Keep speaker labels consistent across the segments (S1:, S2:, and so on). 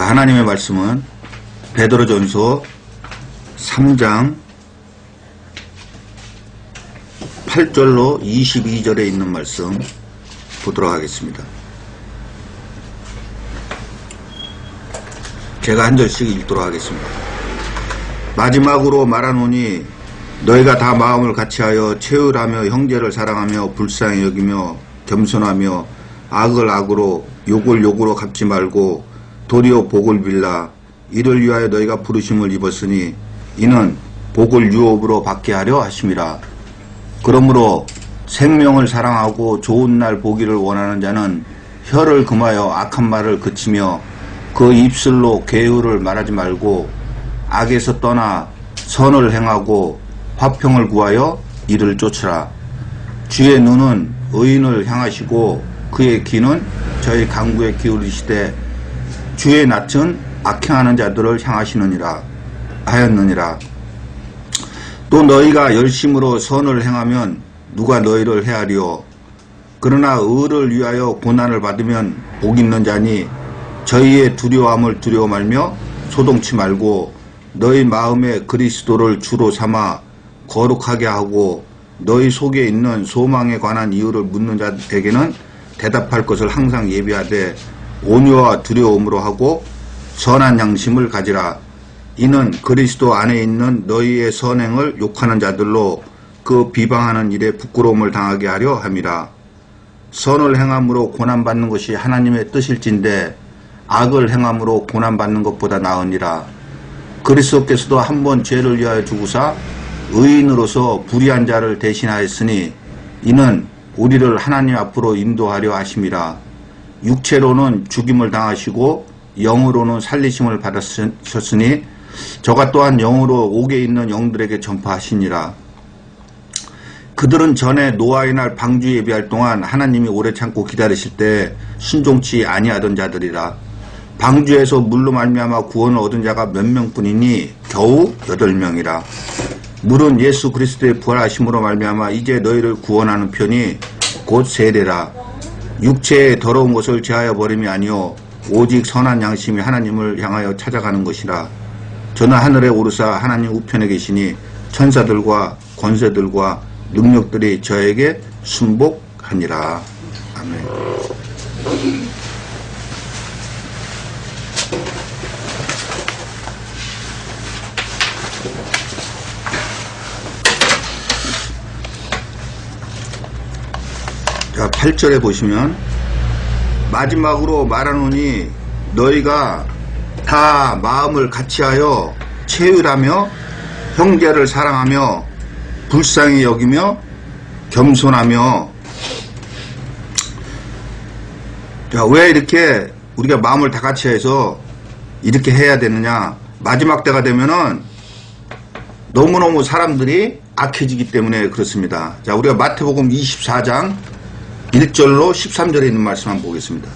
S1: 하나님의 말씀은 베드로전서 3장 8절로 22절에 있는 말씀 보도록 하겠습니다. 제가 한 절씩 읽도록 하겠습니다. 마지막으로 말하노니 너희가 다 마음을 같이하여 채울하며 형제를 사랑하며 불쌍히 여기며 겸손하며 악을 악으로 욕을 욕으로 갚지 말고 도리어 복을 빌라. 이를 위하여 너희가 부르심을 입었으니 이는 복을 유업으로 받게 하려 하심이라. 그러므로 생명을 사랑하고 좋은 날 보기를 원하는 자는 혀를 금하여 악한 말을 그치며 그 입술로 괴유를 말하지 말고 악에서 떠나 선을 행하고 화평을 구하여 이를 쫓으라. 주의 눈은 의인을 향하시고 그의 귀는 저희 강구에 기울이시되 주의 낯은 악행하는 자들을 향하시느니라 하였느니라. 또 너희가 열심으로 선을 행하면 누가 너희를 해하리요. 그러나 의를 위하여 고난을 받으면 복 있는 자니 저희의 두려움을 두려워 말며 소동치 말고 너희 마음에 그리스도를 주로 삼아 거룩하게 하고 너희 속에 있는 소망에 관한 이유를 묻는 자에게는 대답할 것을 항상 예비하되 온유와 두려움으로 하고 선한 양심을 가지라. 이는 그리스도 안에 있는 너희의 선행을 욕하는 자들로 그 비방하는 일에 부끄러움을 당하게 하려 함이라. 선을 행함으로 고난받는 것이 하나님의 뜻일진데 악을 행함으로 고난받는 것보다 나으니라. 그리스도께서도 한 번 죄를 위하여 죽으사 의인으로서 불의한 자를 대신하였으니 이는 우리를 하나님 앞으로 인도하려 하심이라. 육체로는 죽임을 당하시고 영으로는 살리심을 받으셨으니 저가 또한 영으로 옥에 있는 영들에게 전파하시니라. 그들은 전에 노아의 날 방주 예비할 동안 하나님이 오래 참고 기다리실 때 순종치 아니하던 자들이라. 방주에서 물로 말미암아 구원을 얻은 자가 몇 명뿐이니 겨우 8명이라. 물은 예수 그리스도의 부활하심으로 말미암아 이제 너희를 구원하는 편이 곧 세례라. 육체의 더러운 것을 제하여 버림이 아니요 오직 선한 양심이 하나님을 향하여 찾아가는 것이라. 저는 하늘에 오르사 하나님 우편에 계시니 천사들과 권세들과 능력들이 저에게 순복하니라. 아멘. 자, 8절에 보시면 마지막으로 말하노니 너희가 다 마음을 같이하여 채울하며 형제를 사랑하며 불쌍히 여기며 겸손하며. 자, 왜 이렇게 우리가 마음을 다 같이해서 이렇게 해야 되느냐. 마지막 때가 되면은 너무너무 사람들이 악해지기 때문에 그렇습니다. 자, 우리가 마태복음 24장 1절로 13절에 있는 말씀 한번 보겠습니다.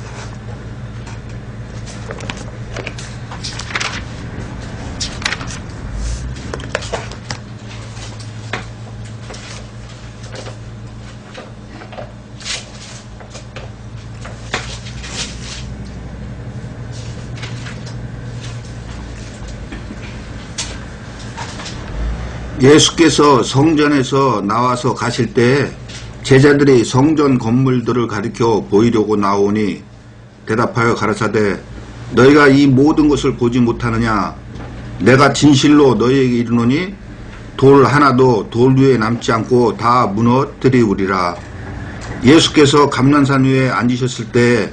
S1: 예수께서 성전에서 나와서 가실 때 제자들이 성전 건물들을 가리켜 보이려고 나오니 대답하여 가라사대 너희가 이 모든 것을 보지 못하느냐. 내가 진실로 너희에게 이르노니 돌 하나도 돌 위에 남지 않고 다 무너뜨리우리라. 예수께서 감난산 위에 앉으셨을 때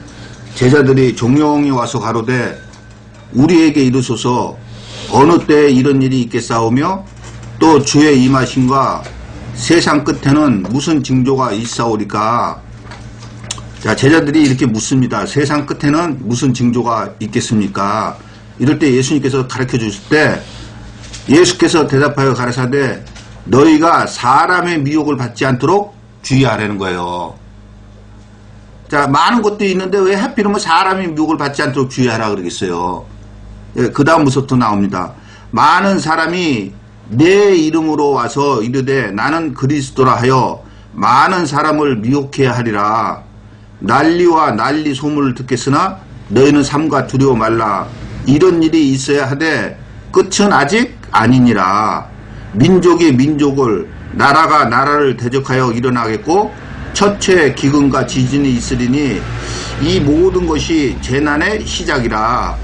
S1: 제자들이 종용이 와서 가로되 우리에게 이르소서 어느 때에 이런 일이 있겠사오며 또 주의 임하심과 세상 끝에는 무슨 징조가 있사오리까. 자, 제자들이 이렇게 묻습니다. 세상 끝에는 무슨 징조가 있겠습니까? 이럴 때 예수님께서 가르쳐 주실 때 예수께서 대답하여 가라사대 너희가 사람의 미혹을 받지 않도록 주의하라는 거예요. 자, 많은 것도 있는데 왜 하필이면 사람의 미혹을 받지 않도록 주의하라 그러겠어요. 예, 그 다음부터 나옵니다. 많은 사람이 내 이름으로 와서 이르되 나는 그리스도라 하여 많은 사람을 미혹해야 하리라. 난리와 난리 소문을 듣겠으나 너희는 삼가 두려워 말라. 이런 일이 있어야 하되 끝은 아직 아니니라. 민족이 민족을, 나라가 나라를 대적하여 일어나겠고 첫째 기근과 지진이 있으리니 이 모든 것이 재난의 시작이라.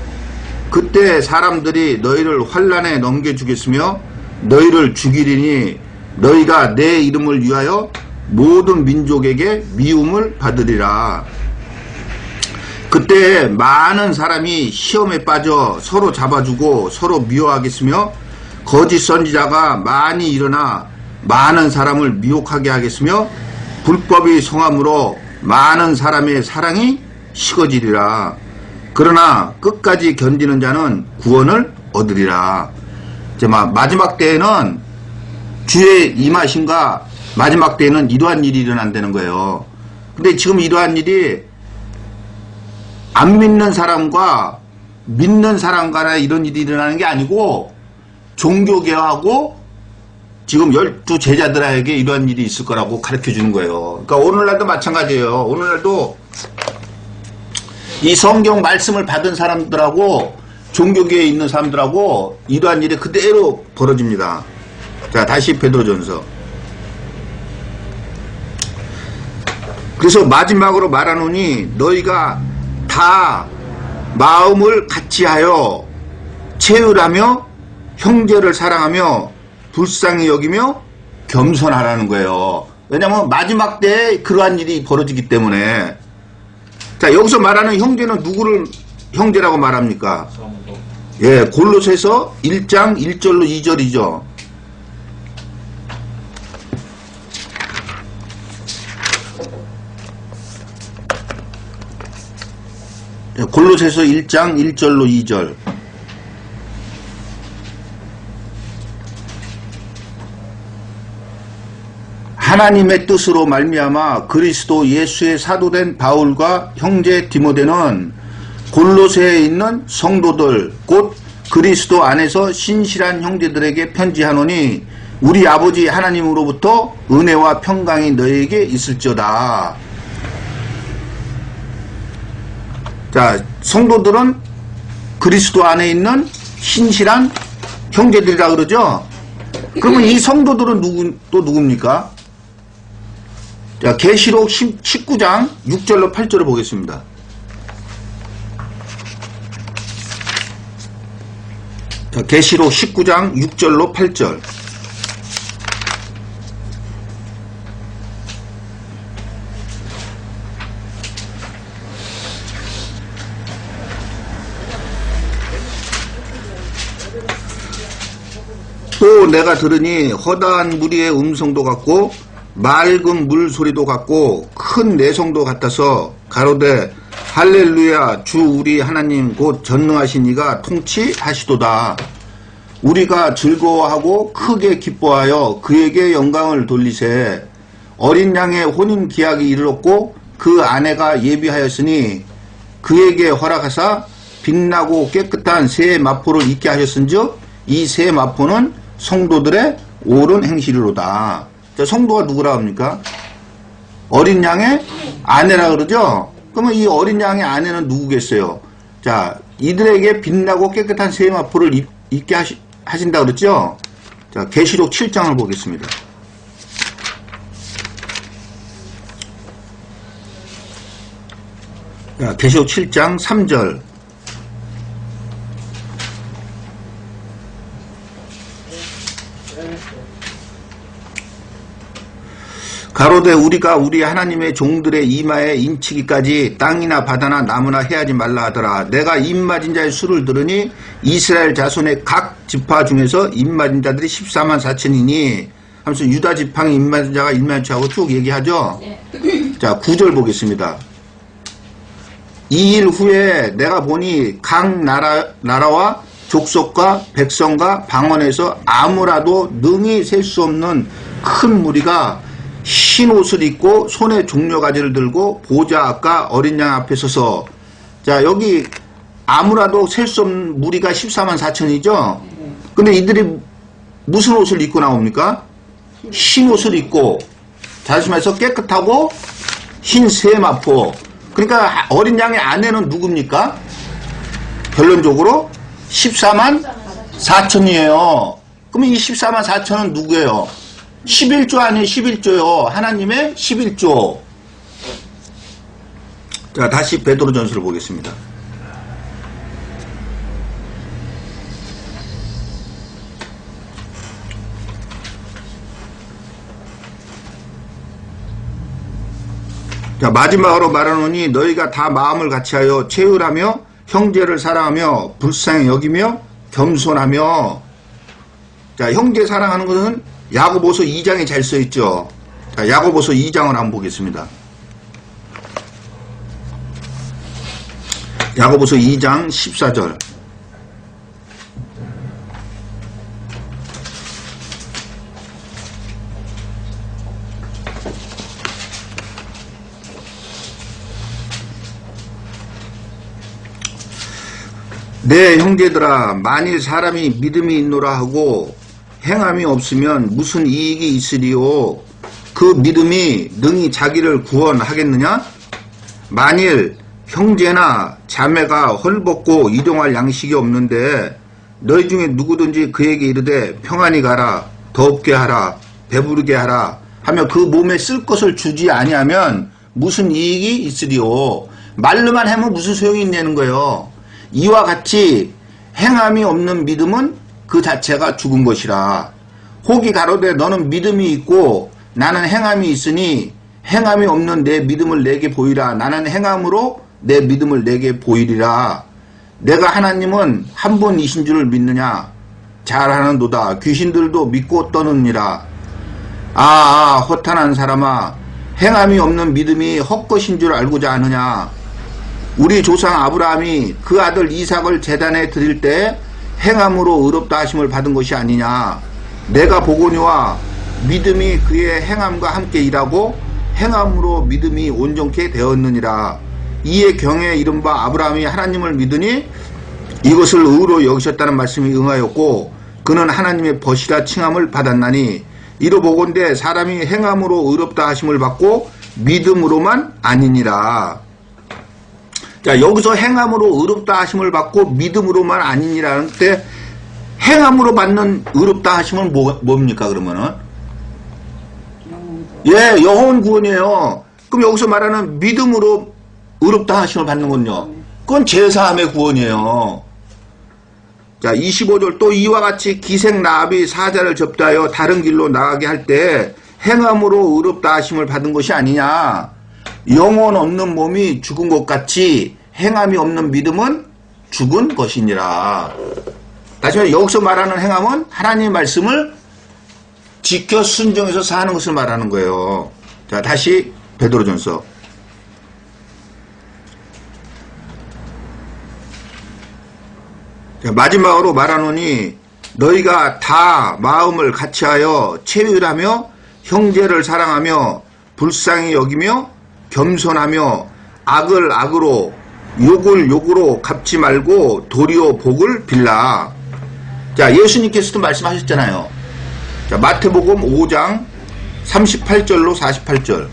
S1: 그때 사람들이 너희를 환난에 넘겨주겠으며 너희를 죽이리니 너희가 내 이름을 위하여 모든 민족에게 미움을 받으리라. 그때 많은 사람이 시험에 빠져 서로 잡아주고 서로 미워하겠으며 거짓 선지자가 많이 일어나 많은 사람을 미혹하게 하겠으며 불법이 성함으로 많은 사람의 사랑이 식어지리라. 그러나 끝까지 견디는 자는 구원을 얻으리라. 이제 마지막 때에는 주의 임하심과 마지막 때에는 이러한 일이 일어난다는 거예요. 근데 지금 이러한 일이 안 믿는 사람과 믿는 사람 간에 이런 일이 일어나는 게 아니고 종교개혁하고 지금 12제자들에게 이러한 일이 있을 거라고 가르쳐 주는 거예요. 그러니까 오늘날도 마찬가지예요. 오늘날도 이 성경 말씀을 받은 사람들하고 종교계에 있는 사람들하고 이러한 일이 그대로 벌어집니다. 자, 다시 베드로전서. 그래서 마지막으로 말하노니 너희가 다 마음을 같이하여 채우라며 형제를 사랑하며 불쌍히 여기며 겸손하라는 거예요. 왜냐하면 마지막 때에 그러한 일이 벌어지기 때문에. 자, 여기서 말하는 형제는 누구를 형제라고 말합니까? 예, 골로새서 1장 1절로 2절이죠. 골로새서 1장 1절로 2절. 하나님의 뜻으로 말미암아 그리스도 예수의 사도된 바울과 형제 디모데는 골로새에 있는 성도들 곧 그리스도 안에서 신실한 형제들에게 편지하노니 우리 아버지 하나님으로부터 은혜와 평강이 너희에게 있을지어다. 자, 성도들은 그리스도 안에 있는 신실한 형제들이라 그러죠. 그러면 이 성도들은 누굽니까? 자, 계시록 19장 6절로 8절을 보겠습니다. 자, 계시록 19장 6절로 8절. 또 내가 들으니 허다한 무리의 음성도 같고 맑은 물소리도 같고 큰 내성도 같아서 가로되 할렐루야 주 우리 하나님 곧 전능하신 이가 통치하시도다. 우리가 즐거워하고 크게 기뻐하여 그에게 영광을 돌리세. 어린 양의 혼인 기약이 이르렀고 그 아내가 예비하였으니 그에게 허락하사 빛나고 깨끗한 새 마포를 입게 하셨은즉 이 새 마포는 성도들의 옳은 행실이로다. 자, 성도가 누구라 합니까? 어린 양의 아내라 그러죠? 그러면 이 어린 양의 아내는 누구겠어요? 자, 이들에게 빛나고 깨끗한 새 마포를 입게 하신다 그랬죠? 자, 계시록 7장을 보겠습니다. 자, 계시록 7장 3절. 가로되 우리가 우리 하나님의 종들의 이마에 인치기까지 땅이나 바다나 나무나 해하지 말라 하더라. 내가 입맞은 자의 수를 들으니 이스라엘 자손의 각 지파 중에서 입맞은 자들이 14만 4천이니 하면서 유다 지팡이 입맞은 자가 1만 하고 쭉 얘기하죠. 자, 9절 보겠습니다. 2일 후에 내가 보니 각 나라와 족속과 백성과 방언에서 아무라도 능히 셀 수 없는 큰 무리가 흰 옷을 입고 손에 종려가지를 들고 보좌 앞과 어린 양 앞에 서서. 자, 여기 아무라도 셀 수 없는 무리가 14만 4천이죠. 근데 이들이 무슨 옷을 입고 나옵니까? 흰 옷을 입고, 다시 말해서 깨끗하고 흰 새 마포. 그러니까 어린 양의 아내는 누굽니까? 결론적으로 14만 4천이에요. 그럼 이 14만 4천은 누구예요? 11조 아니에요? 11조요. 하나님의 11조. 자, 다시 베드로전서를 보겠습니다. 자, 마지막으로 말하노니 너희가 다 마음을 같이하여 체휼하며 형제를 사랑하며 불쌍히 여기며 겸손하며. 자, 형제 사랑하는 것은 야고보서 2장에 잘 써있죠. 자, 야고보서 2장을 한번 보겠습니다. 야고보서 2장 14절. 내 형제들아, 만일 사람이 믿음이 있노라 하고 행함이 없으면 무슨 이익이 있으리요? 그 믿음이 능히 자기를 구원하겠느냐? 만일 형제나 자매가 헐벗고 일용할 양식이 없는데 너희 중에 누구든지 그에게 이르되 평안히 가라, 덥게 하라, 배부르게 하라 하며 그 몸에 쓸 것을 주지 아니하면 무슨 이익이 있으리요? 말로만 하면 무슨 소용이 있냐는 거예요. 이와 같이 행함이 없는 믿음은 그 자체가 죽은 것이라. 혹이 가로되 너는 믿음이 있고 나는 행함이 있으니 행함이 없는 내 믿음을 내게 보이라. 나는 행함으로 내 믿음을 내게 보이리라. 내가 하나님은 한 분이신 줄을 믿느냐? 잘하는도다. 귀신들도 믿고 떠느니라. 허탄한 사람아, 행함이 없는 믿음이 헛것인 줄 알고자 하느냐? 우리 조상 아브라함이 그 아들 이삭을 제단에 드릴 때 행함으로 의롭다 하심을 받은 것이 아니냐. 내가 보거니와 믿음이 그의 행함과 함께 일하고 행함으로 믿음이 온전케 되었느니라. 이에 경에 이른바 아브라함이 하나님을 믿으니 이것을 의로 여기셨다는 말씀이 응하였고 그는 하나님의 벗이라 칭함을 받았나니 이로 보건대 사람이 행함으로 의롭다 하심을 받고 믿음으로만 아니니라. 자, 여기서 행함으로 의롭다 하심을 받고 믿음으로만 아니니라는 때 행함으로 받는 의롭다 하심은 뭡니까 그러면은? 예, 영혼 구원이에요. 그럼 여기서 말하는 믿음으로 의롭다 하심을 받는 건요, 그건 제사함의 구원이에요. 자, 25절. 또 이와 같이 기생 라합이 사자를 접대하여 다른 길로 나가게 할 때 행함으로 의롭다 하심을 받은 것이 아니냐. 영혼 없는 몸이 죽은 것 같이 행함이 없는 믿음은 죽은 것이니라. 다시 말해 여기서 말하는 행함은 하나님의 말씀을 지켜 순종해서 사는 것을 말하는 거예요. 자, 다시 베드로전서. 자, 마지막으로 말하노니 너희가 다 마음을 같이하여 체휼하며 형제를 사랑하며 불쌍히 여기며 겸손하며 악을 악으로 욕을 욕으로 갚지 말고 도리어 복을 빌라. 자, 예수님께서도 말씀하셨잖아요. 자, 마태복음 5장 38절로 48절.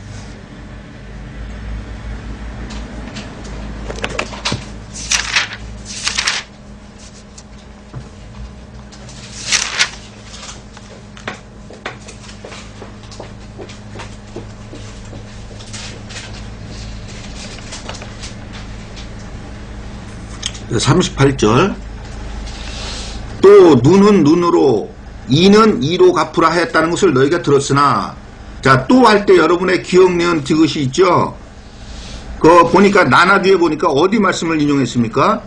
S1: 자, 38절. 또 눈은 눈으로 이는 이로 갚으라 하였다는 것을 너희가 들었으나, 자, 또 할 때 여러분의 기억니은 디귿이 있죠. 그 보니까 나나주에 보니까 어디 말씀을 인용했습니까?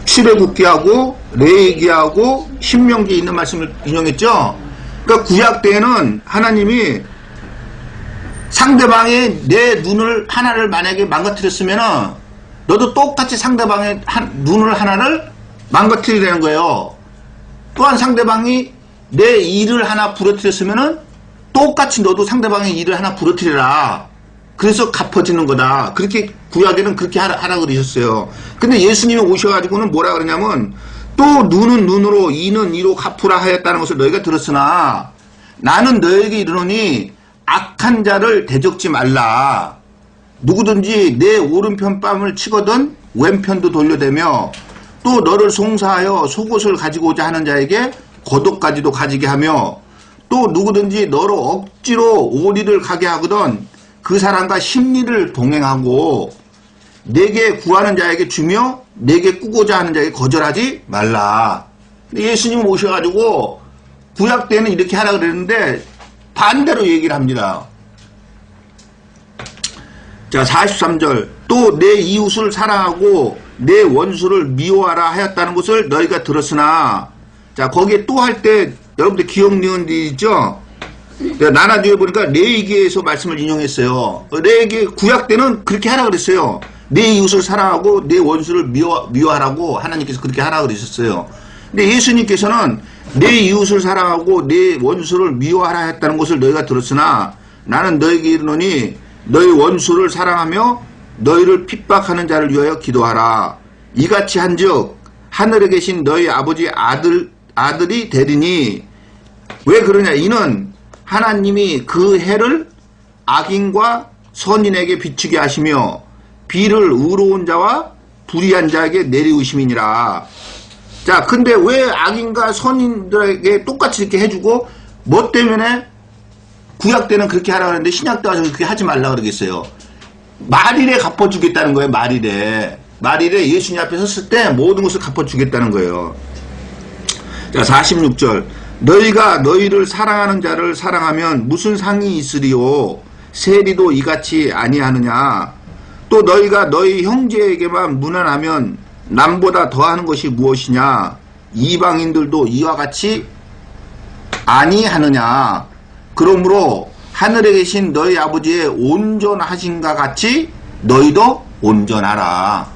S1: 출애굽기하고 레위기하고 신명기에 있는 말씀을 인용했죠. 그러니까 구약 때에는 하나님이 상대방의 내 눈을 하나를 만약에 망가뜨렸으면은 너도 똑같이 상대방의 눈을 하나를 망가뜨리라는 거예요. 또한 상대방이 내 이를 하나 부러뜨렸으면은 똑같이 너도 상대방의 이를 하나 부러뜨려라. 그래서 갚아지는 거다. 그렇게 구약에는 그렇게 하라 그러셨어요. 근데 예수님이 오셔가지고는 뭐라 그러냐면 또 눈은 눈으로 이는 이로 갚으라 하였다는 것을 너희가 들었으나 나는 너에게 이르노니 악한 자를 대적지 말라. 누구든지 내 오른편 뺨을 치거든 왼편도 돌려대며 또 너를 송사하여 속옷을 가지고 오자 하는 자에게 겉옷까지도 가지게 하며 또 누구든지 너로 억지로 오리를 가게 하거든 그 사람과 심리를 동행하고 내게 구하는 자에게 주며 내게 꾸고자 하는 자에게 거절하지 말라. 예수님 오셔가지고 구약 때는 이렇게 하라 그랬는데 반대로 얘기를 합니다. 자, 43절. 또 내 이웃을 사랑하고 내 원수를 미워하라 하였다는 것을 너희가 들었으나, 자, 거기에 또 할 때 여러분들 기억 니은 있죠? 나나 뒤에 보니까 레위기에서 말씀을 인용했어요. 레위기 구약 때는 그렇게 하라 그랬어요. 내 이웃을 사랑하고 내 원수를 미워하라고 하나님께서 그렇게 하라 그러셨어요. 근데 예수님께서는 내 이웃을 사랑하고 내 원수를 미워하라 했다는 것을 너희가 들었으나 나는 너희에게 이르노니 너희 원수를 사랑하며 너희를 핍박하는 자를 위하여 기도하라. 이같이 한즉 하늘에 계신 너희 아버지 아들이 되리니. 왜 그러냐? 이는 하나님이 그 해를 악인과 선인에게 비추게 하시며 비를 의로운 자와 불의한 자에게 내리우심이니라. 자, 근데 왜 악인과 선인들에게 똑같이 이렇게 해주고 뭐 때문에 구약 때는 그렇게 하라고 하는데 신약 때 와서 그렇게 하지 말라 그러겠어요. 말일에 갚아주겠다는 거예요. 말일에 예수님 앞에 섰을 때 모든 것을 갚아주겠다는 거예요. 자, 46절. 너희가 너희를 사랑하는 자를 사랑하면 무슨 상이 있으리요? 세리도 이같이 아니하느냐? 또 너희가 너희 형제에게만 무난하면 남보다 더하는 것이 무엇이냐? 이방인들도 이와 같이 아니하느냐? 그러므로 하늘에 계신 너희 아버지의 온전하신가 같이 너희도 온전하라.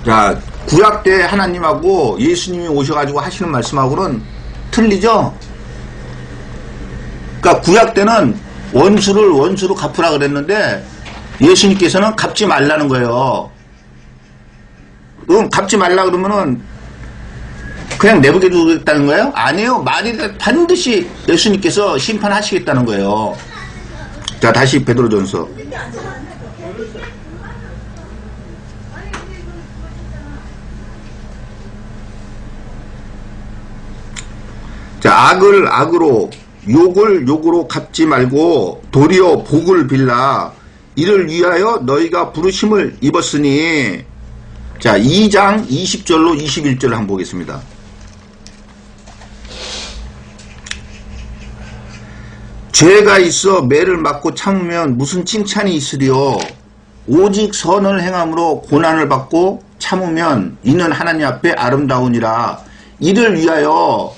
S1: 자, 구약 때 하나님하고 예수님이 오셔가지고 하시는 말씀하고는 틀리죠? 그러니까 구약 때는 원수로 갚으라 그랬는데 예수님께서는 갚지 말라는 거예요. 그럼 갚지 말라 그러면은 그냥 내버려 두겠다는 거예요? 아니에요. 말이 반드시 예수님께서 심판하시겠다는 거예요. 자, 다시 베드로전서. 자, 악을 악으로 욕을 욕으로 갚지 말고 도리어 복을 빌라. 이를 위하여 너희가 부르심을 입었으니. 자, 2장 20절로 21절을 한번 보겠습니다. 죄가 있어 매를 맞고 참으면 무슨 칭찬이 있으리요? 오직 선을 행함으로 고난을 받고 참으면 이는 하나님 앞에 아름다우니라. 이를 위하여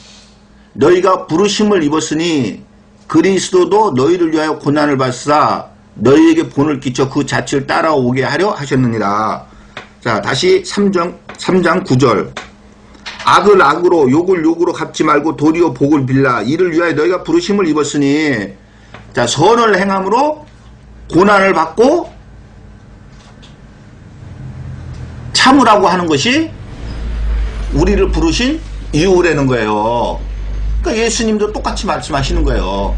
S1: 너희가 부르심을 입었으니 그리스도도 너희를 위하여 고난을 받사 너희에게 본을 끼쳐 그 자취를 따라오게 하려 하셨느니라. 자, 다시 3장 9절. 악을 악으로 욕을 욕으로 갚지 말고 도리어 복을 빌라. 이를 위하여 너희가 부르심을 입었으니. 자, 선을 행함으로 고난을 받고 참으라고 하는 것이 우리를 부르신 이유라는 거예요. 그러니까 예수님도 똑같이 말씀하시는 거예요.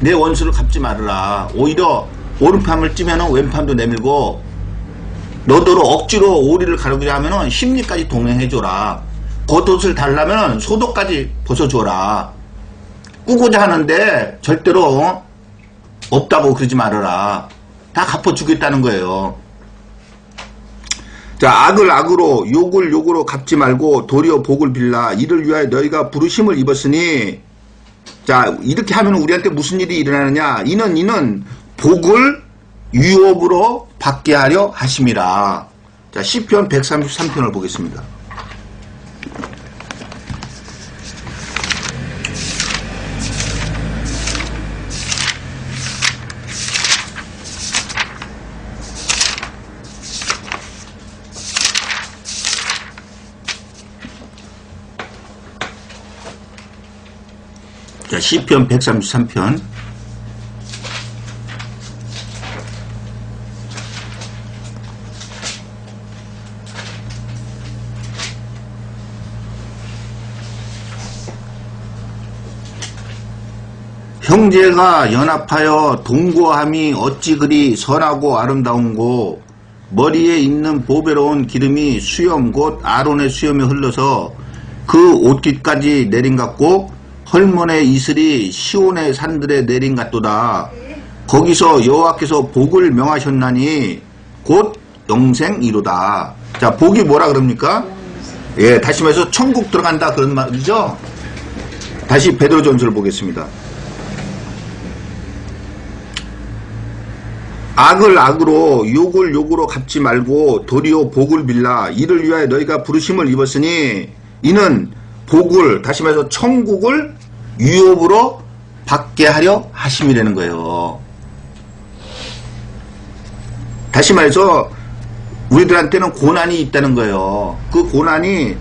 S1: 내 원수를 갚지 말으라. 오히려 오른팔을 찌면은 왼팔도 내밀고 너더러 억지로 오리를 가르고자 하면은 심리까지 동행해줘라. 겉옷을 달라면 소독까지 벗어줘라. 꾸고자 하는데 절대로 없다고 그러지 말아라. 다 갚아주겠다는 거예요. 자, 악을 악으로 욕을 욕으로 갚지 말고 도리어 복을 빌라. 이를 위하여 너희가 부르심을 입었으니. 자, 이렇게 하면 우리한테 무슨 일이 일어나느냐? 이는 복을 유업으로 받게 하려 하심이라. 자, 시편 133편을 보겠습니다. 자, 시편 133편. 형제가 연합하여 동거함이 어찌 그리 선하고 아름다운고 머리에 있는 보배로운 기름이 수염 곧 아론의 수염에 흘러서 그 옷깃까지 내린 같고 헐몬의 이슬이 시온의 산들에 내린 같도다. 거기서 여호와께서 복을 명하셨나니 곧 영생이로다. 자, 복이 뭐라 그럽니까? 예, 다시 말해서 천국 들어간다 그런 말이죠. 다시 베드로전서를 보겠습니다. 악을 악으로 욕을 욕으로 갚지 말고 도리어 복을 빌라. 이를 위하여 너희가 부르심을 입었으니 이는 복을, 다시 말해서 천국을 유업으로 받게 하려 하심이라는 거예요. 다시 말해서 우리들한테는 고난이 있다는 거예요. 그 고난이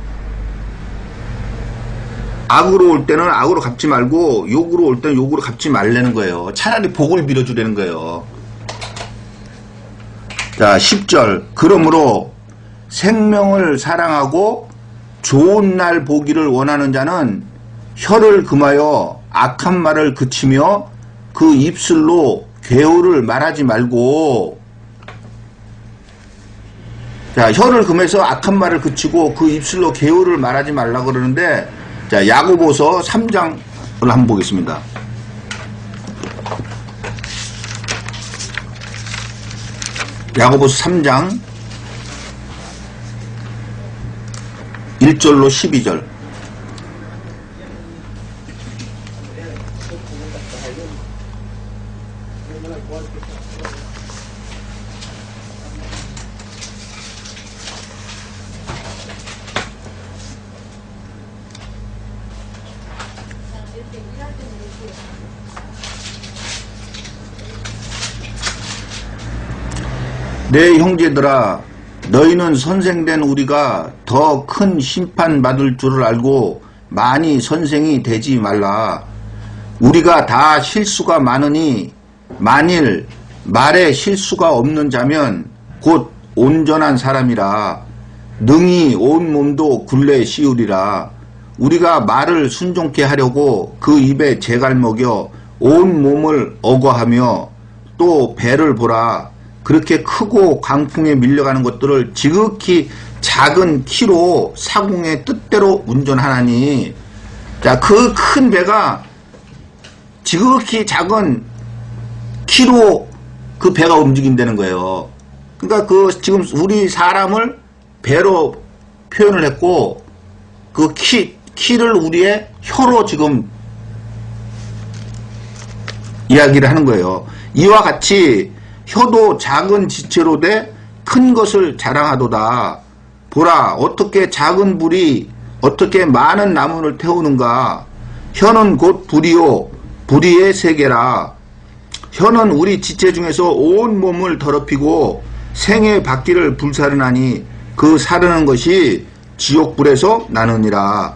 S1: 악으로 올 때는 악으로 갚지 말고 욕으로 올 때는 욕으로 갚지 말라는 거예요. 차라리 복을 빌어주라는 거예요. 자, 10절. 그러므로 생명을 사랑하고 좋은 날 보기를 원하는 자는 혀를 금하여 악한 말을 그치며 그 입술로 괴호를 말하지 말고, 자, 혀를 금해서 악한 말을 그치고 그 입술로 괴호를 말하지 말라 그러는데, 자, 야고보서 3장을 한번 보겠습니다. 야고보서 3장 1절로 12절. 내 형제들아, 너희는 선생된 우리가 더 큰 심판 받을 줄을 알고 많이 선생이 되지 말라. 우리가 다 실수가 많으니 만일 말에 실수가 없는 자면 곧 온전한 사람이라 능히 온 몸도 굴레 씌우리라. 우리가 말을 순종케 하려고 그 입에 재갈 먹여 온 몸을 억어하며 또 배를 보라. 그렇게 크고 강풍에 밀려가는 것들을 지극히 작은 키로 사공의 뜻대로 운전하나니. 자, 그 큰 배가 지극히 작은 키로 그 배가 움직인다는 거예요. 그러니까 그 지금 우리 사람을 배로 표현을 했고 그 키를 우리의 혀로 지금 이야기를 하는 거예요. 이와 같이 혀도 작은 지체로 돼 큰 것을 자랑하도다. 보라, 어떻게 작은 불이 어떻게 많은 나무를 태우는가. 혀는 곧 불이요 불의의 세계라. 혀는 우리 지체 중에서 온 몸을 더럽히고 생의 바퀴를 불사르나니 그 사르는 것이 지옥불에서 나느니라.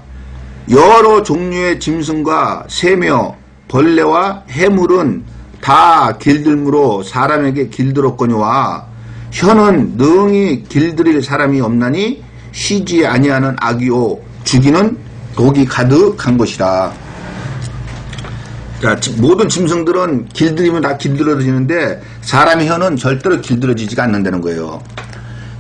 S1: 여러 종류의 짐승과 새며 벌레와 해물은 다 길들므로 사람에게 길들었거니와 혀는 능히 길들일 사람이 없나니 쉬지 아니하는 악이요 죽이는 독이 가득한 것이라. 자, 모든 짐승들은 길들이면 다 길들어지는데 사람의 혀는 절대로 길들어지지가 않는다는 거예요.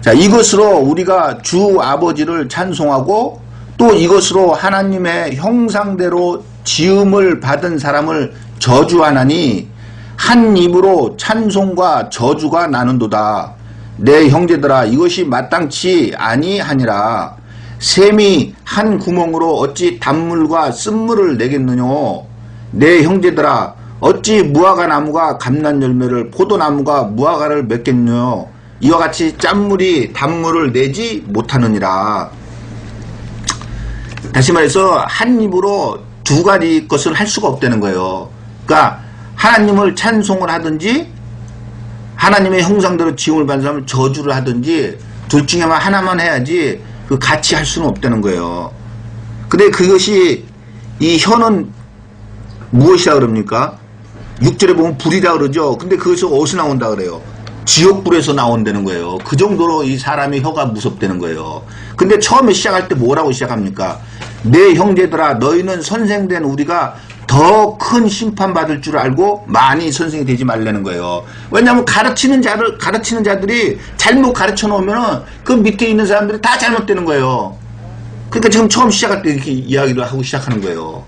S1: 자, 이것으로 우리가 주 아버지를 찬송하고 또 이것으로 하나님의 형상대로 지음을 받은 사람을 저주하나니 한 입으로 찬송과 저주가 나는도다. 내 형제들아, 이것이 마땅치 아니하니라. 샘이 한 구멍으로 어찌 단물과 쓴물을 내겠느냐. 내 형제들아, 어찌 무화과 나무가 감난 열매를 포도나무가 무화과를 맺겠느냐. 이와 같이 짠물이 단물을 내지 못하느니라. 다시 말해서 한 입으로 두 가지 것을 할 수가 없다는 거예요. 그러니까 하나님을 찬송을 하든지 하나님의 형상대로 지음을 받은 사람을 저주를 하든지 둘 중에 하나만 해야지 그 같이 할 수는 없다는 거예요. 근데 그것이 이 혀는 무엇이라 그럽니까? 6절에 보면 불이라 그러죠. 근데 그것이 어디서 나온다 그래요? 지옥불에서 나온다는 거예요. 그 정도로 이 사람의 혀가 무섭다는 거예요. 근데 처음에 시작할 때 뭐라고 시작합니까? 내 형제들아, 너희는 선생된 우리가 더 큰 심판 받을 줄 알고 많이 선생이 되지 말라는 거예요. 왜냐하면 가르치는 자들이 잘못 가르쳐 놓으면은 그 밑에 있는 사람들이 다 잘못되는 거예요. 그러니까 지금 처음 시작할 때 이렇게 이야기를 하고 시작하는 거예요.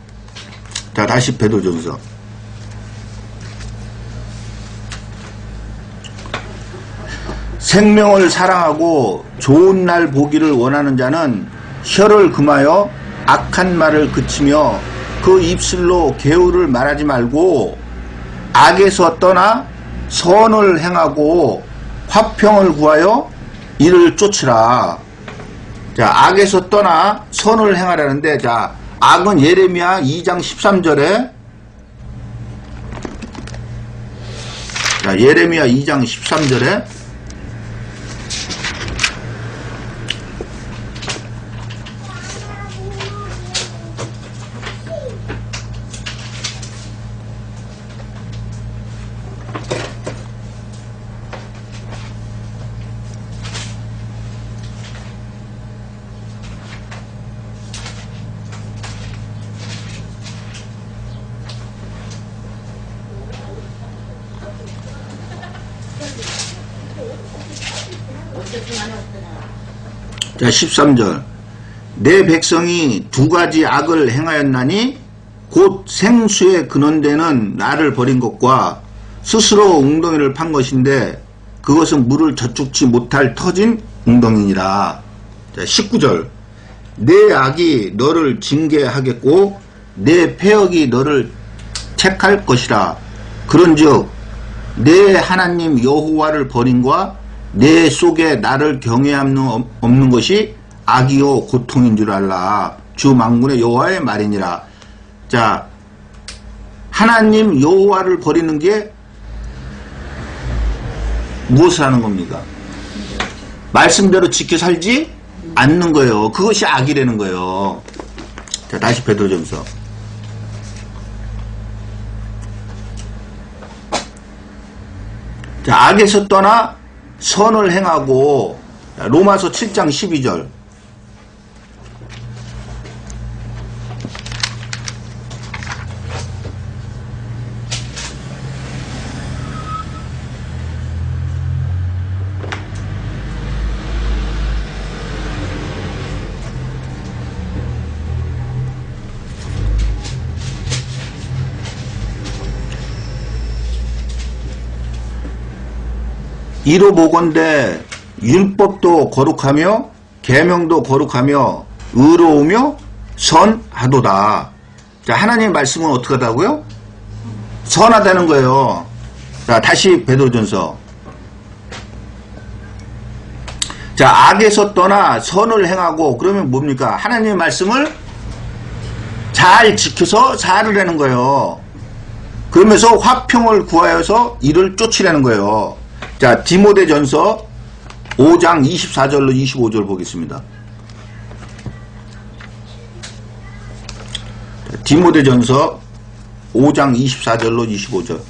S1: 자, 다시 베드로전서. 생명을 사랑하고 좋은 날 보기를 원하는 자는 혀를 금하여 악한 말을 그치며 그 입술로 개울을 말하지 말고 악에서 떠나 선을 행하고 화평을 구하여 이를 쫓으라. 자, 악에서 떠나 선을 행하라는데, 자, 악은 예레미야 2장 13절에, 자, 예레미야 2장 13절에, 자, 13절. 내 백성이 두 가지 악을 행하였나니 곧 생수의 근원되는 나를 버린 것과 스스로 웅덩이를 판 것인데 그것은 물을 저축치 못할 터진 웅덩이니라. 자, 19절. 내 악이 너를 징계하겠고 내 패역이 너를 책할 것이라. 그런즉 내 하나님 여호와를 버림과 내 속에 나를 경외함 없는 것이 악이요 고통인 줄 알라. 주 만군의 여호와의 말이니라. 자, 하나님 여호와를 버리는 게 무엇을 하는 겁니까? 말씀대로 지켜 살지 않는 거예요. 그것이 악이라는 거예요. 자, 다시 베드로전서. 자, 악에서 떠나 선을 행하고, 로마서 7장 12절. 이로 보건대 율법도 거룩하며 계명도 거룩하며 의로우며 선하도다. 자, 하나님의 말씀은 어떻게 하다고요? 선하다는 거예요. 자, 다시 베드로전서. 자, 악에서 떠나 선을 행하고, 그러면 뭡니까? 하나님의 말씀을 잘 지켜서 살으라는 거예요. 그러면서 화평을 구하여서 이를 쫓으라는 거예요. 자, 디모데전서 5장 24절로 25절 보겠습니다. 디모데전서 5장 24절로 25절.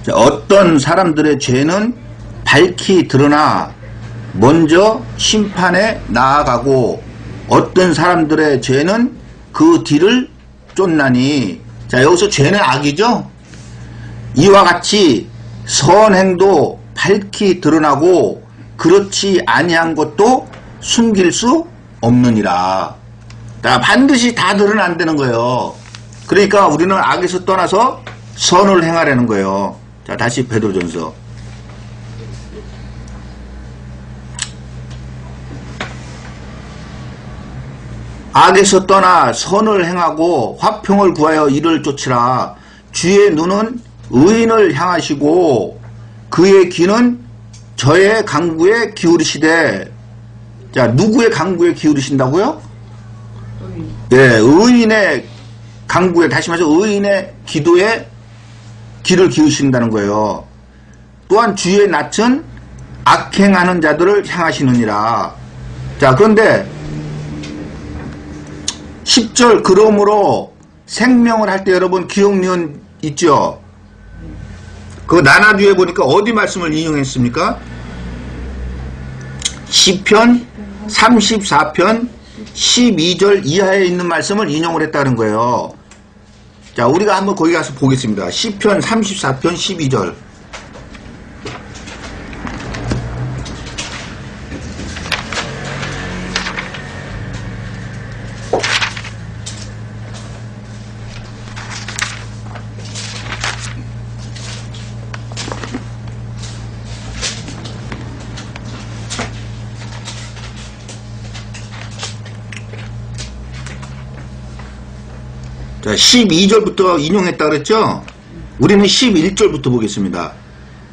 S1: 자, 어떤 사람들의 죄는 밝히 드러나 먼저 심판에 나아가고 어떤 사람들의 죄는 그 뒤를 쫓나니. 자, 여기서 죄는 악이죠. 이와 같이 선행도 밝히 드러나고 그렇지 아니한 것도 숨길 수 없느니라. 자, 반드시 다 드러난다는 거예요. 그러니까 우리는 악에서 떠나서 선을 행하라는 거예요. 자, 다시 베드로전서. 악에서 떠나 선을 행하고 화평을 구하여 이를 쫓으라. 주의 눈은 의인을 향하시고 그의 귀는 저의 강구에 기울이시되. 자, 누구의 강구에 기울이신다고요? 네, 의인의 강구에, 다시 말해서 의인의 기도에 귀를 기울이신다는 거예요. 또한 주의 낯은 악행하는 자들을 향하시느니라. 자, 그런데 10절 그러므로 생명을 할 때 여러분 기억 니은 있죠? 그 나나 뒤에 보니까 어디 말씀을 인용했습니까? 시편 34편 12절 이하에 있는 말씀을 인용을 했다는 거예요. 자, 우리가 한번 거기 가서 보겠습니다. 시편 34편 12절. 자, 12절부터 인용했다 그랬죠? 우리는 11절부터 보겠습니다.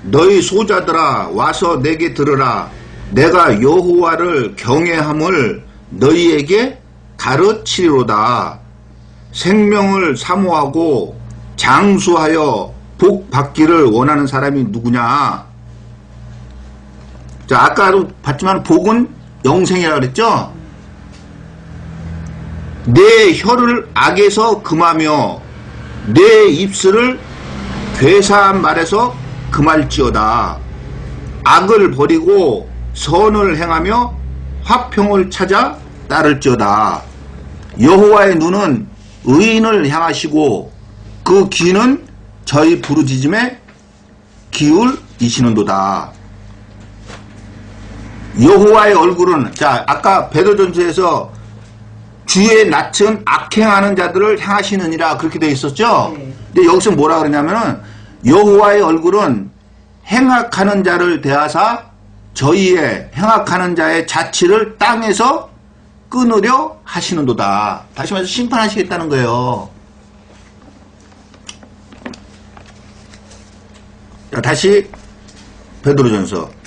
S1: 너희 소자들아 와서 내게 들으라. 내가 여호와를 경외함을 너희에게 가르치리로다. 생명을 사모하고 장수하여 복 받기를 원하는 사람이 누구냐? 자, 아까도 봤지만 복은 영생이라 그랬죠? 내 혀를 악에서 금하며 내 입술을 괴사한 말에서 금할지어다. 악을 버리고 선을 행하며 화평을 찾아 따를지어다. 여호와의 눈은 의인을 향하시고 그 귀는 저희 부르짖음에 기울이시는도다. 여호와의 얼굴은, 자, 아까 베드로전서에서 주의 낯은 악행하는 자들을 향하시느니라 그렇게 되어 있었죠.
S2: 네.
S1: 근데 여기서 뭐라 그러냐면은 여호와의 얼굴은 행악하는 자를 대하사 저희의 행악하는 자의 자치를 땅에서 끊으려 하시는도다. 다시 말해서 심판하시겠다는 거예요. 자, 다시 베드로전서.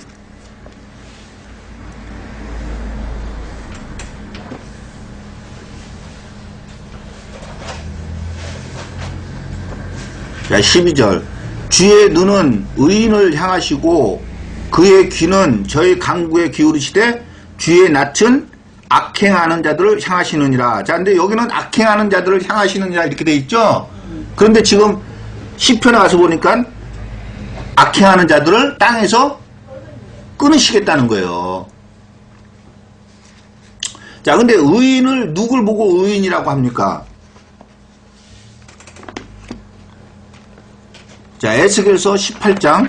S1: 자, 12절. 주의 눈은 의인을 향하시고 그의 귀는 저희 강구에 기울이시되 주의 낯은 악행하는 자들을 향하시느니라. 자, 근데 여기는 악행하는 자들을 향하시느니라 이렇게 돼 있죠? 그런데 지금 시편에 가서 보니까 악행하는 자들을 땅에서 끊으시겠다는 거예요. 자, 근데 의인을 누굴 보고 의인이라고 합니까? 자, 에스겔서 18장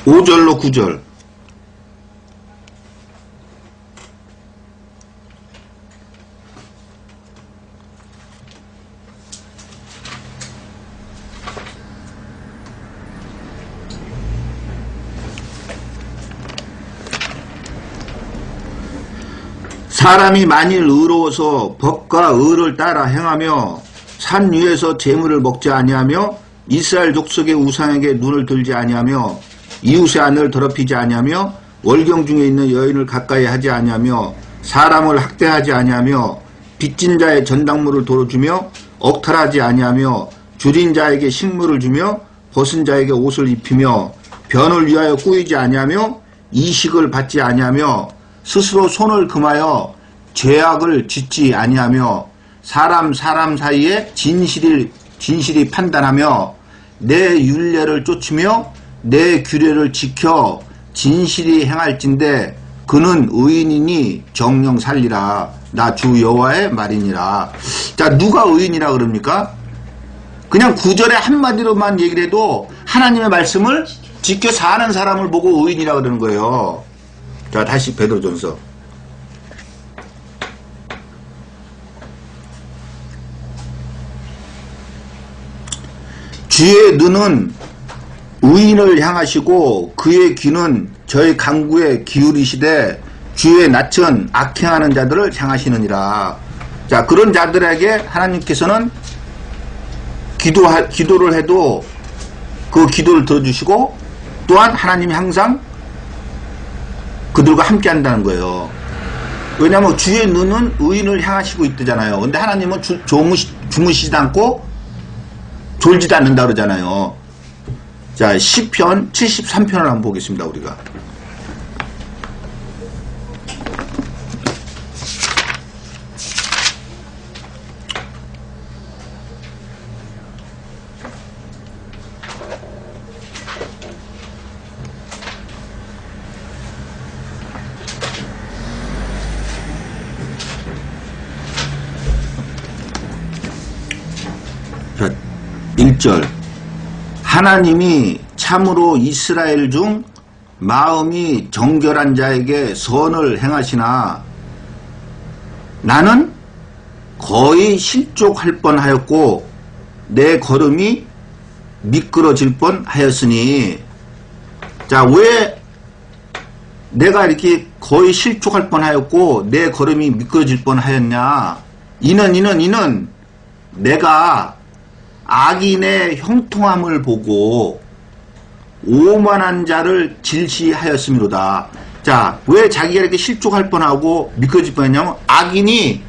S1: 5절로 9절. 사람이 만일 의로워서 법과 의를 따라 행하며 산 위에서 재물을 먹지 아니하며 이스라엘 족속의 우상에게 눈을 들지 아니하며 이웃의 아내를 더럽히지 아니하며 월경 중에 있는 여인을 가까이 하지 아니하며 사람을 학대하지 아니하며 빚진 자의 전당물을 도로 주며 억탈하지 아니하며 줄인 자에게 식물을 주며 벗은 자에게 옷을 입히며 변을 위하여 꾸이지 아니하며 이식을 받지 아니하며 스스로 손을 금하여 죄악을 짓지 아니하며 사람 사이에 진실이 판단하며 내 율례를 쫓으며 내 규례를 지켜 진실이 행할진대 그는 의인이니 정령 살리라. 나 주 여호와의 말이니라. 자, 누가 의인이라 그럽니까? 그냥 구절에 한마디로만 얘기를 해도 하나님의 말씀을 지켜 사는 사람을 보고 의인이라 그러는 거예요. 자, 다시 베드로전서. 주의 눈은 의인을 향하시고 그의 귀는 저희 강구에 기울이시되 주의 낯은 악행하는 자들을 향하시느니라. 자, 그런 자들에게 하나님께서는 기도를 해도 그 기도를 들어주시고 또한 하나님이 항상 그들과 함께 한다는 거예요. 왜냐하면 주의 눈은 의인을 향하시고 있잖아요. 근데 하나님은 주무시지 않고 졸지도 않는다 그러잖아요. 자, 시편 73편을 한번 보겠습니다, 우리가. 자, 1절. 하나님이 참으로 이스라엘 중 마음이 정결한 자에게 선을 행하시나 나는 거의 실족할 뻔하였고 내 걸음이 미끄러질 뻔하였으니. 자, 왜 내가 이렇게 거의 실족할 뻔하였고 내 걸음이 미끄러질 뻔하였냐? 이는 내가 악인의 형통함을 보고 오만한 자를 질시하였음이로다. 자, 왜 자기가 이렇게 실족할 뻔하고 미끄러질 뻔했냐면 악인이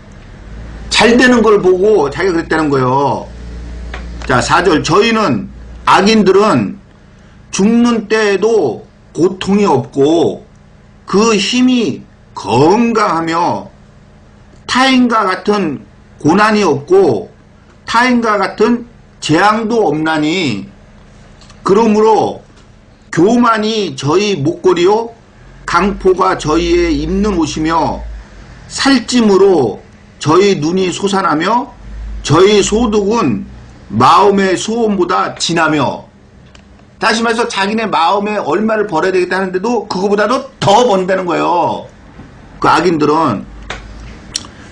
S1: 잘 되는 걸 보고 자기가 그랬다는 거예요. 자, 4절. 저희는 악인들은 죽는 때에도 고통이 없고 그 힘이 건강하며 타인과 같은 고난이 없고 타인과 같은 재앙도 없나니 그러므로 교만이 저희 목걸이요 강포가 저희의 입는 옷이며 살찜으로 저희 눈이 솟아나며 저희 소득은 마음의 소원보다 진하며. 다시 말해서 자기네 마음에 얼마를 벌어야 되겠다 하는데도 그거보다도 더 번다는 거예요, 그 악인들은.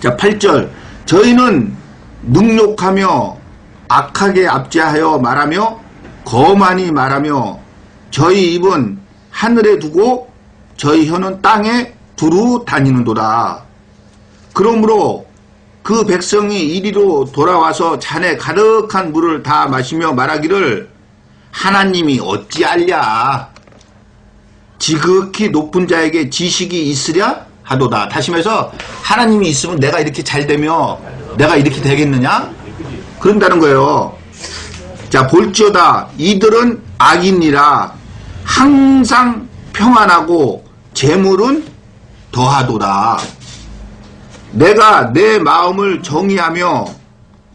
S1: 자, 8절. 저희는 능욕하며 악하게 압제하여 말하며 거만히 말하며 저희 입은 하늘에 두고 저희 혀는 땅에 두루 다니는도다. 그러므로 그 백성이 이리로 돌아와서 잔에 가득한 물을 다 마시며 말하기를 하나님이 어찌 알랴? 지극히 높은 자에게 지식이 있으랴? 하도다. 다시 말해서 하나님이 있으면 내가 이렇게 잘 되며 내가 이렇게 되겠느냐? 그런다는 거예요. 자, 볼지어다 이들은 악인이라 항상 평안하고 재물은 더하도다. 내가 내 마음을 정의하며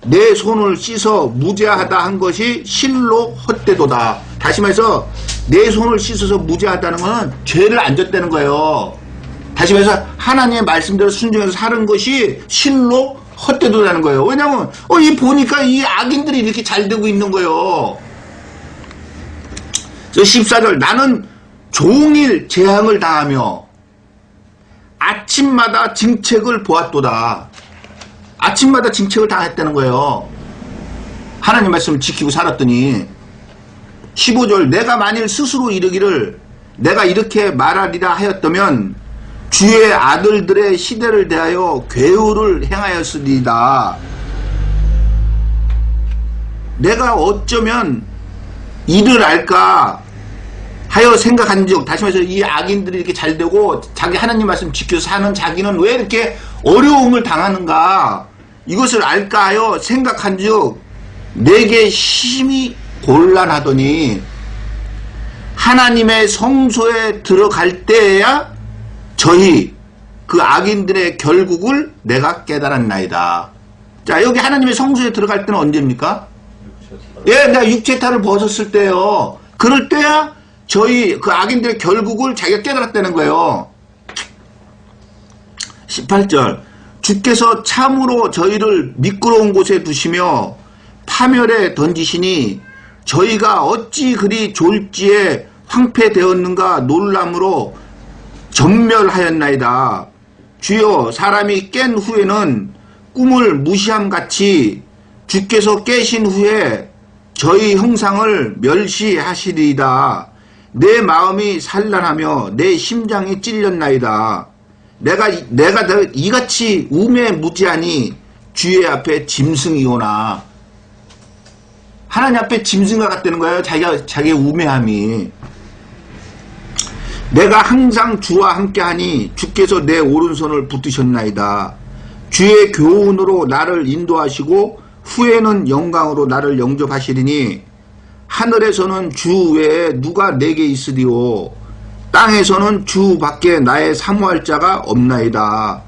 S1: 내 손을 씻어 무죄하다 한 것이 실로 헛되도다. 다시 말해서 내 손을 씻어서 무죄하다는 것은 죄를 안 졌다는 거예요. 다시 말해서 하나님의 말씀대로 순종해서 사는 것이 실로 헛되도라는 거예요. 왜냐면 이 보니까 이 악인들이 이렇게 잘 되고 있는 거예요. 저 14절. 나는 종일 재앙을 당하며 아침마다 징책을 보았도다. 아침마다 징책을 당했다는 거예요. 하나님 말씀을 지키고 살았더니. 15절. 내가 만일 스스로 이르기를 내가 이렇게 말하리라 하였다면 주의 아들들의 시대를 대하여 괴우를 행하였으리다. 내가 어쩌면 이를 알까 하여 생각한즉. 다시 말해서 이 악인들이 이렇게 잘 되고 자기 하나님 말씀 지켜서 사는 자기는 왜 이렇게 어려움을 당하는가, 이것을 알까 하여 생각한즉 내게 심히 곤란하더니 하나님의 성소에 들어갈 때에야 저희 그 악인들의 결국을 내가 깨달았나이다. 자, 여기 하나님의 성소에 들어갈 때는 언제입니까? 예, 내가 육체탈을 벗었을 때요. 그럴 때야 저희 그 악인들의 결국을 자기가 깨달았다는 거예요. 18절. 주께서 참으로 저희를 미끄러운 곳에 두시며 파멸에 던지시니 저희가 어찌 그리 졸지에 황폐되었는가 놀람으로 전멸하였나이다. 주여, 사람이 깬 후에는 꿈을 무시함같이 주께서 깨신 후에 저희 형상을 멸시하시리이다. 내 마음이 산란하며 내 심장이 찔렸나이다. 내가 이같이 우매무지하니 주의 앞에 짐승이오나. 하나님 앞에 짐승과 같다는 거예요. 자기의 우매함이. 내가 항상 주와 함께하니 주께서 내 오른손을 붙드셨나이다. 주의 교훈으로 나를 인도하시고 후에는 영광으로 나를 영접하시리니 하늘에서는 주 외에 누가 내게 있으리오. 땅에서는 주 밖에 나의 사모할 자가 없나이다.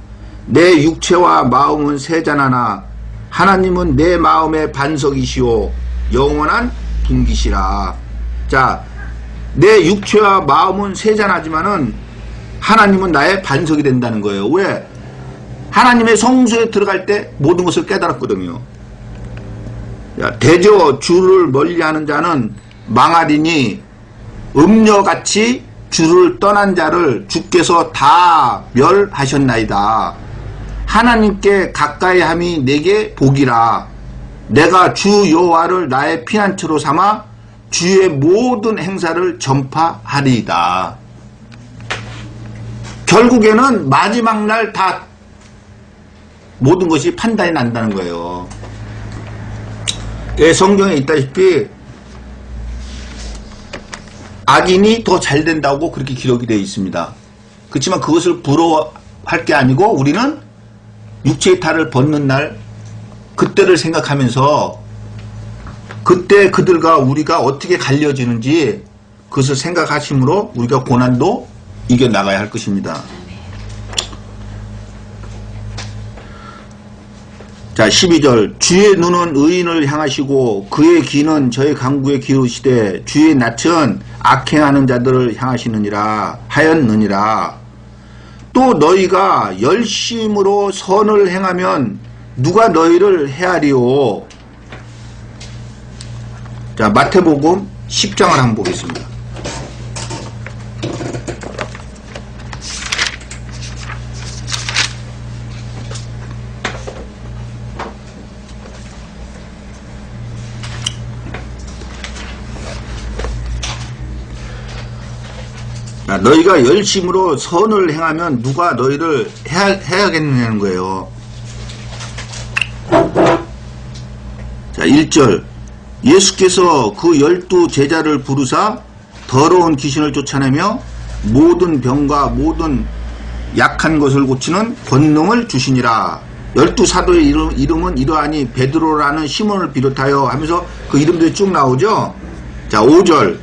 S1: 내 육체와 마음은 세잔하나 하나님은 내 마음의 반석이시오 영원한 분기시라. 자, 내 육체와 마음은 세잔하지만은 하나님은 나의 반석이 된다는 거예요. 왜? 하나님의 성소에 들어갈 때 모든 것을 깨달았거든요. 대저 주를 멀리하는 자는 망하리니 음녀같이 주를 떠난 자를 주께서 다 멸하셨나이다. 하나님께 가까이함이 내게 복이라. 내가 주 여호와를 나의 피난처로 삼아 주의 모든 행사를 전파하리이다. 결국에는 마지막 날 다 모든 것이 판단이 난다는 거예요. 성경에 있다시피 악인이 더 잘 된다고 그렇게 기록이 되어 있습니다. 그렇지만 그것을 부러워할 게 아니고 우리는 육체의 탈을 벗는 날 그때를 생각하면서 그때 그들과 우리가 어떻게 갈려지는지 그것을 생각하심으로 우리가 고난도 이겨나가야 할 것입니다. 자, 12절. 주의 눈은 의인을 향하시고 그의 귀는 저의 강구에 기울이시되 주의 낯은 악행하는 자들을 향하시느니라 하였느니라. 또 너희가 열심으로 선을 행하면 누가 너희를 해하리오. 자, 마태복음 10장을 한번 보겠습니다. 너희가 열심으로 선을 행하면 누가 너희를 해야겠느냐는 거예요. 자, 1절. 예수께서 그 12 제자를 부르사 더러운 귀신을 쫓아내며 모든 병과 모든 약한 것을 고치는 권능을 주시니라. 12 사도의 이름은 이러하니 베드로라는 시몬을 비롯하여 하면서 그 이름들이 쭉 나오죠. 자, 5절.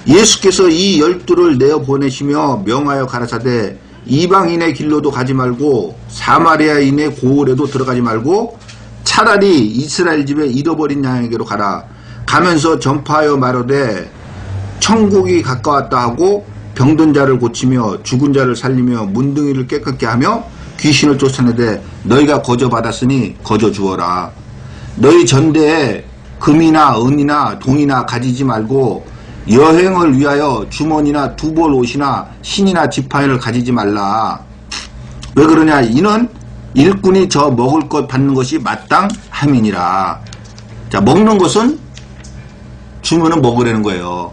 S1: 예수께서 이 12를 내어 보내시며 명하여 가라사대 이방인의 길로도 가지 말고 사마리아인의 고을에도 들어가지 말고 차라리 이스라엘 집에 잃어버린 양에게로 가라. 가면서 전파하여 말하되 천국이 가까웠다 하고 병든 자를 고치며 죽은 자를 살리며 문둥이를 깨끗게 하며 귀신을 쫓아내되 너희가 거저 받았으니 거저 주어라. 너희 전대에 금이나 은이나 동이나 가지지 말고 여행을 위하여 주머니나 두벌 옷이나 신이나 지팡이를 가지지 말라. 왜 그러냐? 이는 일꾼이 저 먹을 것 받는 것이 마땅함이니라. 자, 먹는 것은 주면은 먹으라는 거예요.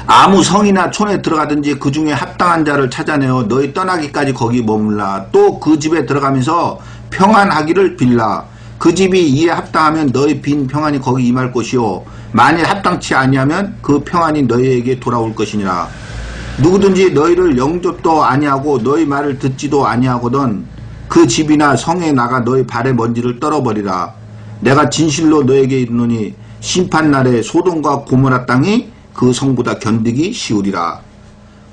S1: 아무 성이나 촌에 들어가든지 그 중에 합당한 자를 찾아내어 너희 떠나기까지 거기 머물라. 또 그 집에 들어가면서 평안하기를 빌라. 그 집이 이에 합당하면 너희 빈 평안이 거기 임할 것이요 만일 합당치 아니하면 그 평안이 너희에게 돌아올 것이니라. 누구든지 너희를 영접도 아니하고 너희 말을 듣지도 아니하거든 그 집이나 성에 나가 너희 발의 먼지를 떨어버리라. 내가 진실로 너에게 이르노니 심판날에 소돔과 고모라 땅이 그 성보다 견디기 쉬우리라.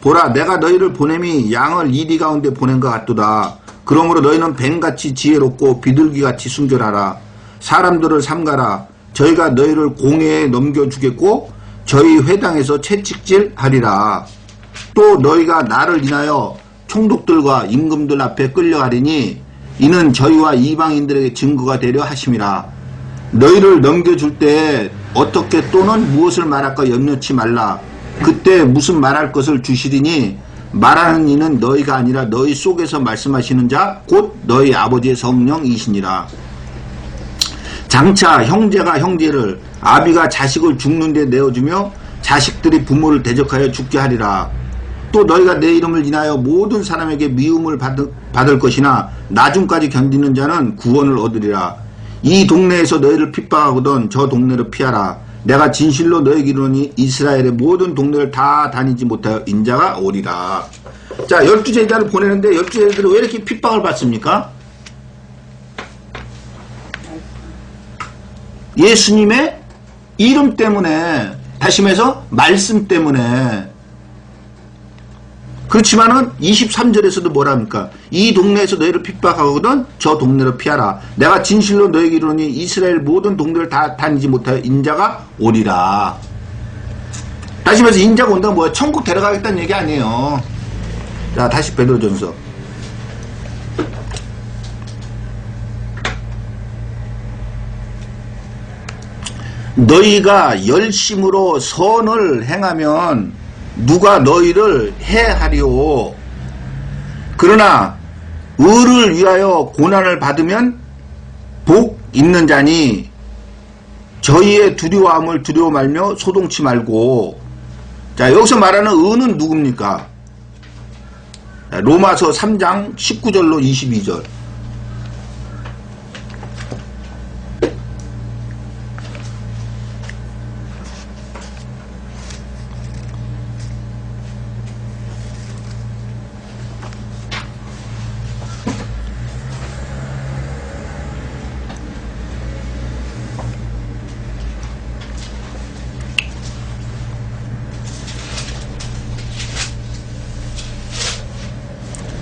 S1: 보라, 내가 너희를 보냄이 양을 이리 가운데 보낸 것 같도다. 그러므로 너희는 뱀같이 지혜롭고 비둘기같이 순결하라. 사람들을 삼가라. 저희가 너희를 공회에 넘겨주겠고 저희 회당에서 채찍질하리라. 또 너희가 나를 인하여 총독들과 임금들 앞에 끌려가리니 이는 저희와 이방인들에게 증거가 되려 하심이라. 너희를 넘겨줄 때에 어떻게 또는 무엇을 말할까 염려치 말라. 그때 무슨 말할 것을 주시리니 말하는 이는 너희가 아니라 너희 속에서 말씀하시는 자 곧 너희 아버지의 성령이시니라. 장차 형제가 형제를 아비가 자식을 죽는 데 내어주며 자식들이 부모를 대적하여 죽게 하리라. 또 너희가 내 이름을 인하여 모든 사람에게 미움을 받을 것이나 나중까지 견디는 자는 구원을 얻으리라. 이 동네에서 너희를 핍박하거든 저 동네를 피하라. 내가 진실로 너에게 이르노니 이스라엘의 모든 동네를 다 다니지 못하여 인자가 오리라. 자, 12제자를 보내는데 12제자들이 왜 이렇게 핍박을 받습니까? 예수님의 이름 때문에, 다시 말해서 말씀 때문에. 그렇지만은 23절에서도 뭐라 합니까? 이 동네에서 너희를 핍박하거든 저 동네로 피하라. 내가 진실로 너에게 이르노니 이스라엘 모든 동네를 다 다니지 못하여 인자가 오리라. 다시 말해서 인자가 온다는 뭐야? 천국 데려가겠다는 얘기 아니에요. 자, 다시 베드로전서. 너희가 열심으로 선을 행하면 누가 너희를 해하리오. 그러나 의를 위하여 고난을 받으면 복 있는 자니 저희의 두려워함을 두려워 말며 소동치 말고. 자, 여기서 말하는 의는 누굽니까? 로마서 3장 19절로 22절.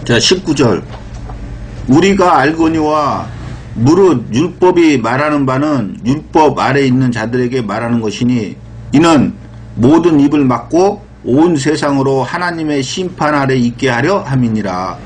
S1: 자, 19절. 우리가 알거니와 무릇 율법이 말하는 바는 율법 아래 있는 자들에게 말하는 것이니 이는 모든 입을 막고 온 세상으로 하나님의 심판 아래 있게 하려 함이니라.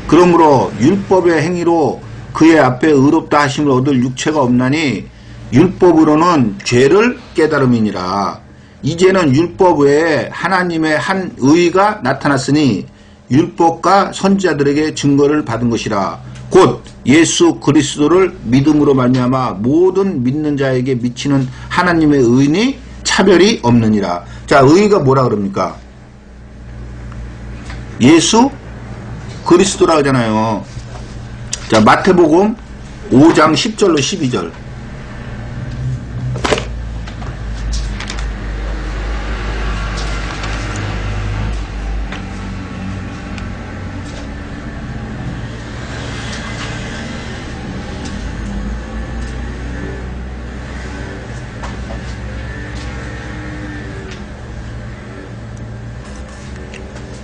S1: 그러므로 율법의 행위로 그의 앞에 의롭다 하심을 얻을 육체가 없나니 율법으로는 죄를 깨달음이니라. 이제는 율법 외에 하나님의 한 의가 나타났으니 율법과 선지자들에게 증거를 받은 것이라. 곧 예수 그리스도를 믿음으로 말미암아 모든 믿는 자에게 미치는 하나님의 의니 차별이 없느니라. 자, 의가 뭐라 그럽니까? 예수 그리스도라 하잖아요. 자, 마태복음 5장 10절로 12절.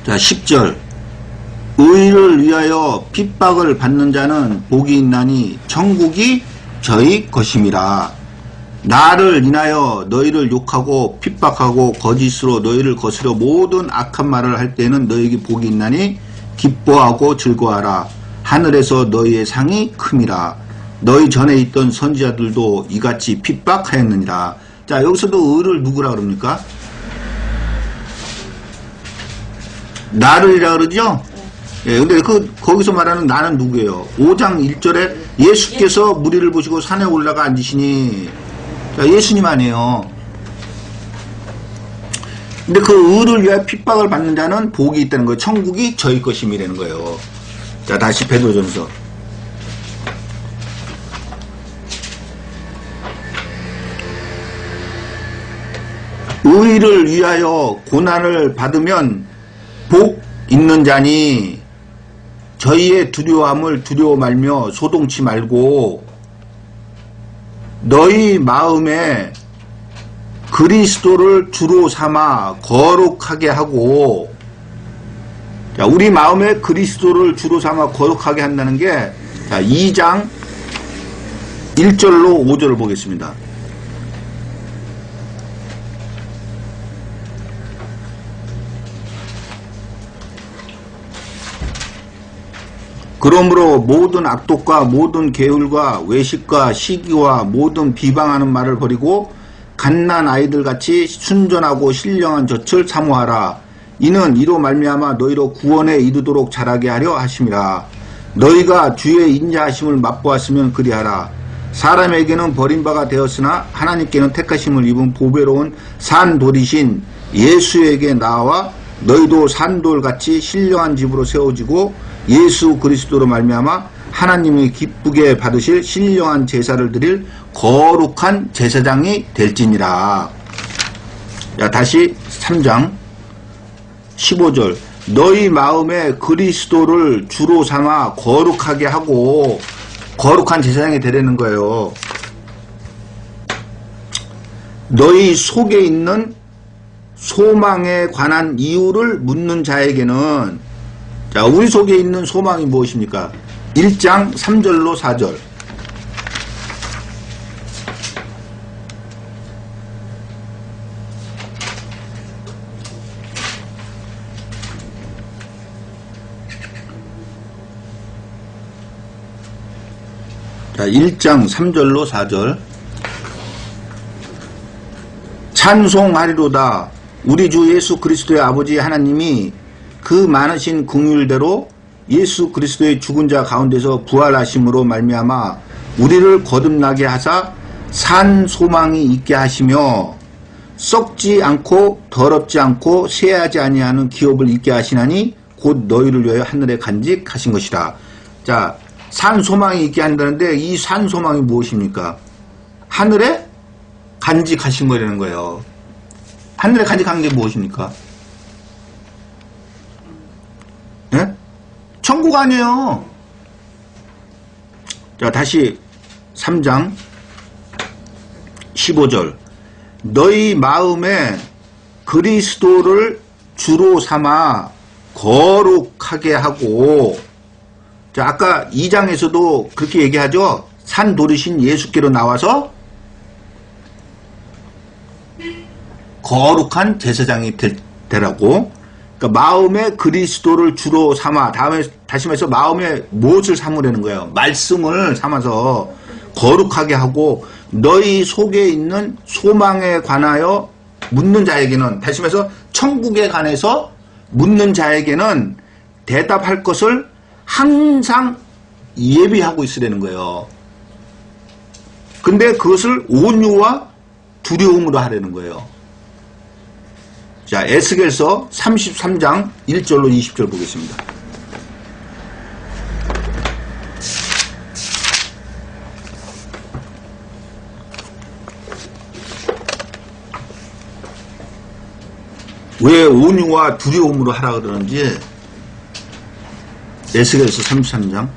S1: 자, 10절. 의를 위하여 핍박을 받는 자는 복이 있나니 천국이 저희 것임이라. 나를 인하여 너희를 욕하고 핍박하고 거짓으로 너희를 거스려 모든 악한 말을 할 때는 너희에게 복이 있나니 기뻐하고 즐거워하라. 하늘에서 너희의 상이 큼이라. 너희 전에 있던 선지자들도 이같이 핍박하였느니라. 자, 여기서도 의를 누구라 그럽니까? 나를이라 그러죠? 예, 근데 거기서 말하는 나는 누구예요? 5장 1절에 예수께서 무리를 보시고 산에 올라가 앉으시니. 자, 예수님 아니에요. 근데 그 의를 위하여 핍박을 받는 자는 복이 있다는 거예요. 천국이 저희 것임이라는 거예요. 자, 다시 베드로전서. 의를 위하여 고난을 받으면 복 있는 자니 저희의 두려움을 두려워 말며 소동치 말고 너희 마음에 그리스도를 주로 삼아 거룩하게 하고. 자, 우리 마음에 그리스도를 주로 삼아 거룩하게 한다는 게, 자, 2장 1절로 5절을 보겠습니다. 그러므로 모든 악독과 모든 게을과 외식과 시기와 모든 비방하는 말을 버리고 갓난 아이들같이 순전하고 신령한 젖을 사모하라. 이는 이로 말미암아 너희로 구원에 이르도록 자라게 하려 하심이라. 너희가 주의 인자하심을 맛보았으면 그리하라. 사람에게는 버림바가 되었으나 하나님께는 택하심을 입은 보배로운 산돌이신 예수에게 나와 너희도 산돌같이 신령한 집으로 세워지고 예수 그리스도로 말미암아 하나님이 기쁘게 받으실 신령한 제사를 드릴 거룩한 제사장이 될지니라. 자, 다시 3장 15절. 너희 마음에 그리스도를 주로 삼아 거룩하게 하고. 거룩한 제사장이 되려는 거예요. 너희 속에 있는 소망에 관한 이유를 묻는 자에게는, 자, 우리 속에 있는 소망이 무엇입니까? 1장 3절로 4절. 자, 1장 3절로 4절. 찬송하리로다. 우리 주 예수 그리스도의 아버지 하나님이 그 많으신 긍휼대로 예수 그리스도의 죽은 자 가운데서 부활하심으로 말미암아 우리를 거듭나게 하사 산 소망이 있게 하시며 썩지 않고 더럽지 않고 쇠하지 아니하는 기업을 있게 하시나니 곧 너희를 위하여 하늘에 간직하신 것이라. 자, 산 소망이 있게 한다는데 이 산 소망이 무엇입니까? 하늘에 간직하신 거라는 거예요. 하늘에 간직한 게 무엇입니까? 예? 천국 아니에요. 자, 다시 3장 15절. 너희 마음에 그리스도를 주로 삼아 거룩하게 하고, 자, 아까 2장에서도 그렇게 얘기하죠. 산 도리신 예수께로 나와서 거룩한 제사장이 되라고. 그러니까 마음에 그리스도를 주로 삼아, 다음에 다시 말해서 마음에 무엇을 삼으려는 거예요? 말씀을 삼아서 거룩하게 하고 너희 속에 있는 소망에 관하여 묻는 자에게는, 다시 말해서 천국에 관해서 묻는 자에게는 대답할 것을 항상 예비하고 있으라는 거예요. 근데 그것을 온유와 두려움으로 하려는 거예요. 자, 에스겔서 33장 1절로 20절 보겠습니다. 왜 온유와 두려움으로 하라 그러는지 에스겔서 33장